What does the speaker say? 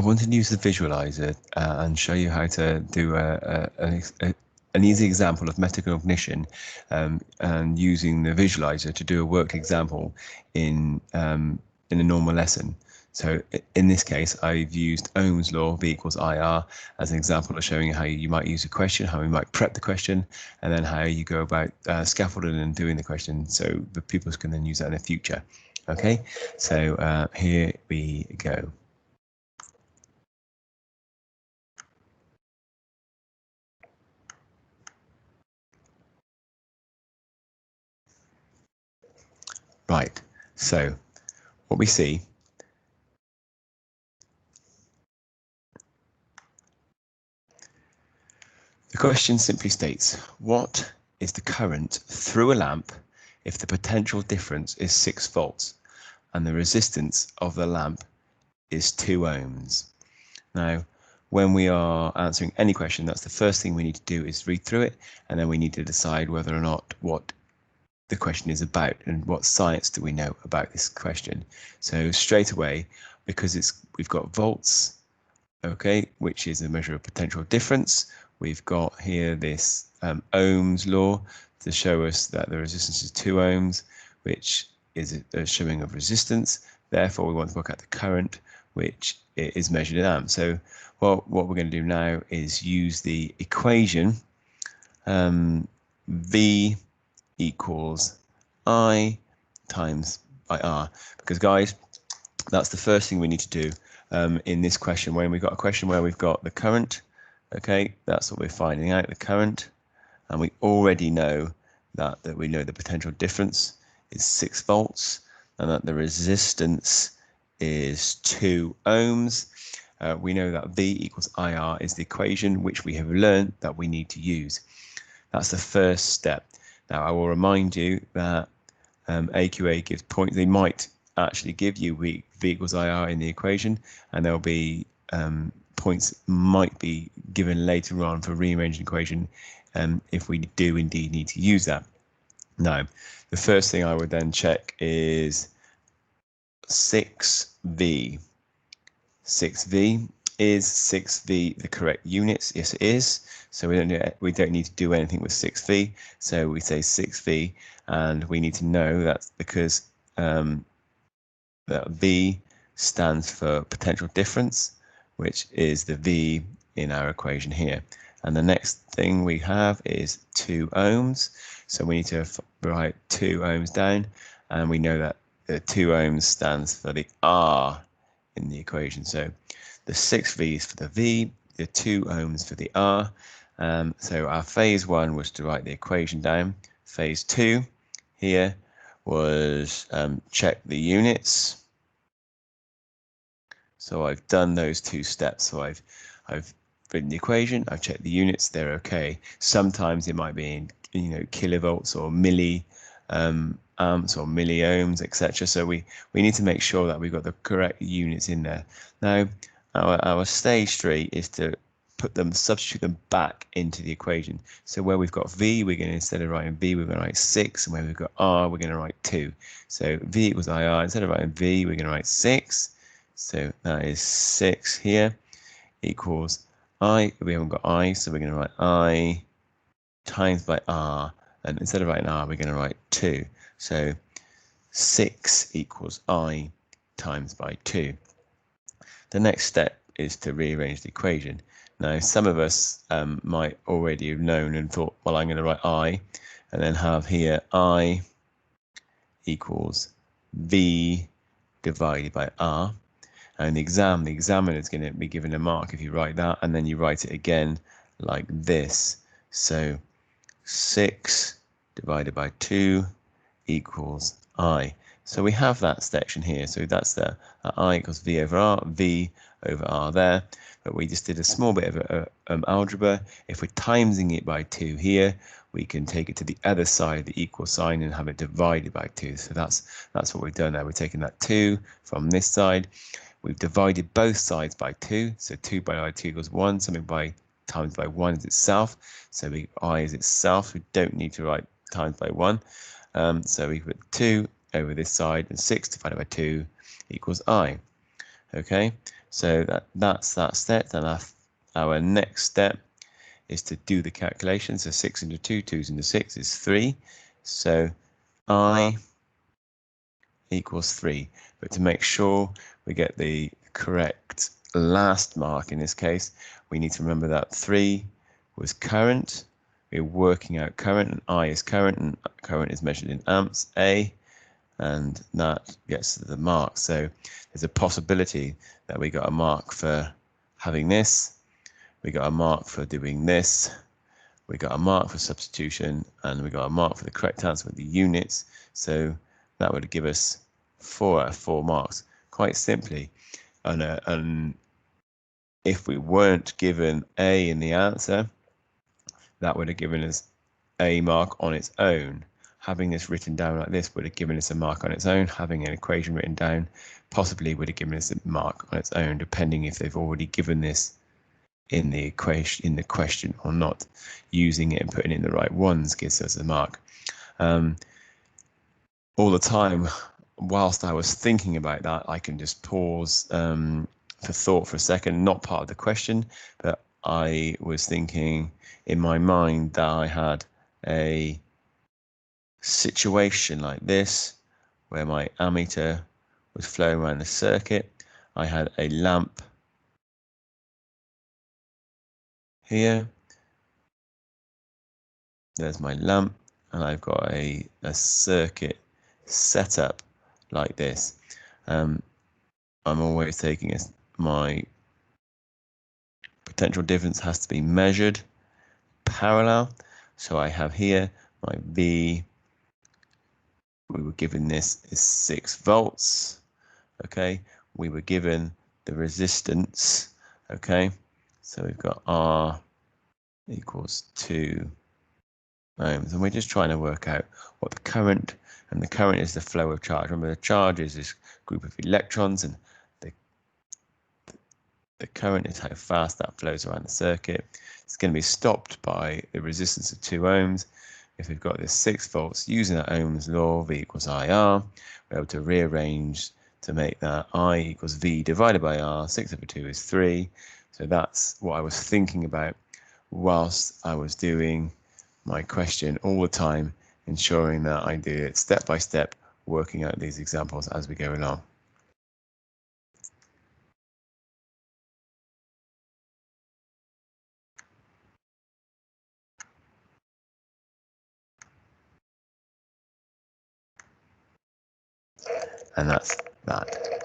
wanted to use the visualizer and show you how to do an easy example of metacognition and using the visualizer to do a worked example in a normal lesson. So in this case, I've used Ohm's law, V equals IR, as an example of showing how you might use a question, how you might prep the question, and then how you go about scaffolding and doing the question so the pupils can then use that in the future. Okay, so here we go. Right, so what we see the question simply states, what is the current through a lamp if the potential difference is 6 volts and the resistance of the lamp is 2 ohms? Now, when we are answering any question, that's the first thing we need to do is read through it, and then we need to decide whether or not what the question is about and what science do we know about this question. So straight away, because we've got volts, okay, which is a measure of potential difference, we've got here this Ohm's law to show us that the resistance is 2 ohms, which is a showing of resistance. Therefore, we want to work out the current, which is measured in amps. So what we're going to do now is use the equation V equals I times by R, because guys, that's the first thing we need to do in this question. When we've got a question where we've got the current, okay, that's what we're finding out, the current, and we already know that we know the potential difference is 6 volts and that the resistance is 2 ohms. We know that V equals IR is the equation which we have learned that we need to use. That's the first step. Now, I will remind you that AQA gives points. They might actually give you V equals IR in the equation, and there'll be points might be given later on for rearranging the equation if we do indeed need to use that. Now, the first thing I would then check is 6V. 6V. Is 6V the correct units? Yes, it is. So we don't need to do anything with 6V. So we say 6V, and we need to know that's because that V stands for potential difference, which is the V in our equation here. And the next thing we have is 2 ohms. So we need to write 2 ohms down, and we know that the 2 ohms stands for the R in the equation. So the 6V is for the V, the 2 ohms for the R. So our phase 1 was to write the equation down. Phase 2 here was check the units. So I've done those 2 steps. So I've written the equation, I've checked the units, they're okay. Sometimes it might be in kilovolts or milli amps or milliohms, etc. So we need to make sure that we've got the correct units in there. Now, our stage 3 is to substitute them back into the equation. So where we've got V, we're going to, instead of writing V, we're going to write 6, and where we've got R, we're going to write 2. So V equals IR, instead of writing V, we're going to write 6. So that is 6 here, equals I, we haven't got I, so we're going to write I times by R, and instead of writing R, we're going to write 2. So 6 equals I times by 2. The next step is to rearrange the equation. Now, some of us might already have known and thought, well, I'm going to write I, and then have here I equals V divided by R. And the examiner is going to be given a mark if you write that, and then you write it again like this. So 6 divided by 2 equals I. So we have that section here. So that's the I equals V over R, V over R there. But we just did a small bit of algebra. If we're timesing it by 2 here, we can take it to the other side of the equal sign and have it divided by 2. So that's what we've done there. We're taking that 2 from this side. We've divided both sides by 2. So 2 by 2 equals 1. Something by times by 1 is itself. So I is itself. We don't need to write times by 1. So we put 2 over this side, and 6 divided by 2 equals I. Okay, so that's that step. And our next step is to do the calculation. So 6 into 2, 2 into 6 is 3. So I equals 3. But to make sure we get the correct last mark in this case, we need to remember that 3 was current. We're working out current, and I is current, and current is measured in amps, A, and that gets to the mark. So there's a possibility that we got a mark for having this, we got a mark for doing this, we got a mark for substitution, and we got a mark for the correct answer with the units. So that would give us 4 out of 4 marks, quite simply. And if we weren't given A in the answer, that would have given us a mark on its own. Having this written down like this would have given us a mark on its own. Having an equation written down possibly would have given us a mark on its own, depending if they've already given this in the equation, in the question, or not. Using it and putting in the right ones gives us a mark. All the time, whilst I was thinking about that, I can just pause for thought for a second. Not part of the question, but I was thinking in my mind that I had a situation like this where my ammeter was flowing around the circuit. I had a lamp here. There's my lamp, and I've got a circuit set up like this. I'm always taking my potential difference has to be measured parallel. So I have here my V, we were given this is 6 volts. Okay, we were given the resistance. Okay, so we've got R equals 2 ohms, and we're just trying to work out what the current, and the current is the flow of charge. Remember, the charge is this group of electrons, and the current is how fast that flows around the circuit. It's going to be stopped by the resistance of 2 ohms. If we've got this 6 volts, using that Ohm's law, V equals IR, we're able to rearrange to make that I equals V divided by R. 6 over 2 is 3. So that's what I was thinking about whilst I was doing my question all the time, ensuring that I do it step by step, working out these examples as we go along. And that's that.